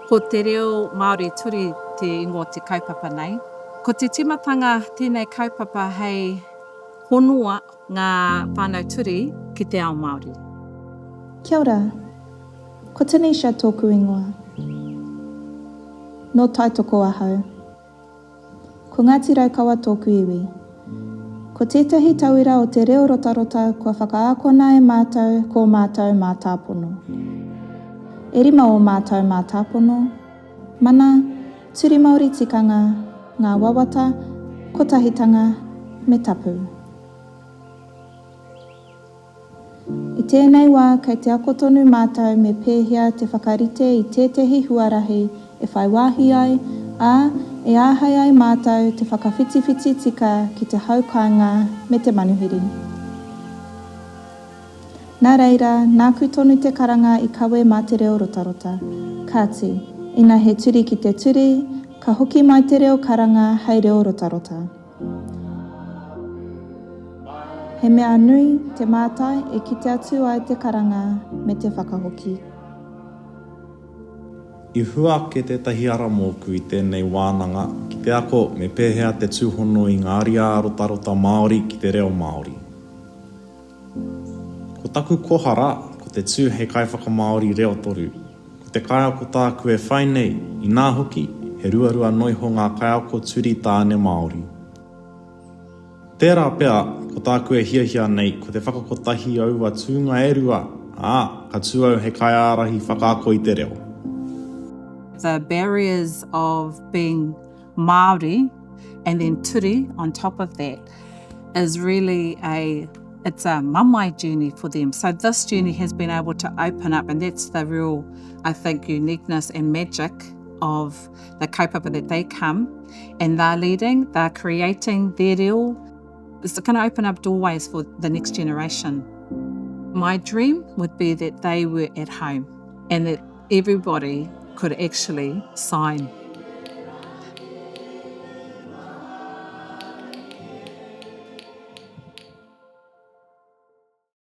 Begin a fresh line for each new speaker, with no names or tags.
Ko te Reo Māori Turi te ingo te kaupapa nei. Ko te timatanga tēnei kaupapa hei honua ngā whānau turi ki te ao Māori.
Kia ora, ko Tanesha tōku ingoa. No taitoko ahau. Ko Ngāti Raukawa tōku iwi. Ko tētahi tauira o te reo rotarota kua whakaakona e mātou ko mātou mā tāpono. E rima o mātou mā tāpono, mana, Turi Māori tikanga, ngā wawata, kotahitanga, me tapu. I tēnei wā kei te akotonu mātou me pēhia te whakarite i tētahi huarahi e whai wāhi ai, ā e āhai ai mātou te whakawhitiwhiti tika ki te haukainga me te manuhiri. Nā reira, nāku tonu te karanga i kawe mā te reo rotarota. Kāti, ina he turi ki te turi, ka hoki mai te reo karanga hei reo rotarota. He mea nui te mātai e kite atu ai te karanga me te whakahoki.
I hua ke tētahi ara mōku i tēnei wānanga ki te ako me pēhea te tūhono i ngā aria rotarota Māori ki te reo Māori. Ko taku kohara, ko te tū hei kaiwhaka Māori reo toru. Ko te kaiako tāku e whai nei, i nā hoki, he ruarua noiho ngā kaiako turi tāne Māori. Tērā pea, ko tāku e hiahia nei, ko te whakakotahi aua tūnga e rua, ka tūau he kaiārahi whakaako i te reo.
The barriers of being Māori and then Turi on top of that is really it's a mamai journey for them. So this journey has been able to open up, and that's the real, I think, uniqueness and magic of the kaupapa that they come and they're leading, they're creating their reo. It's going to open up doorways for the next generation. My dream would be that they were at home and that everybody could actually sign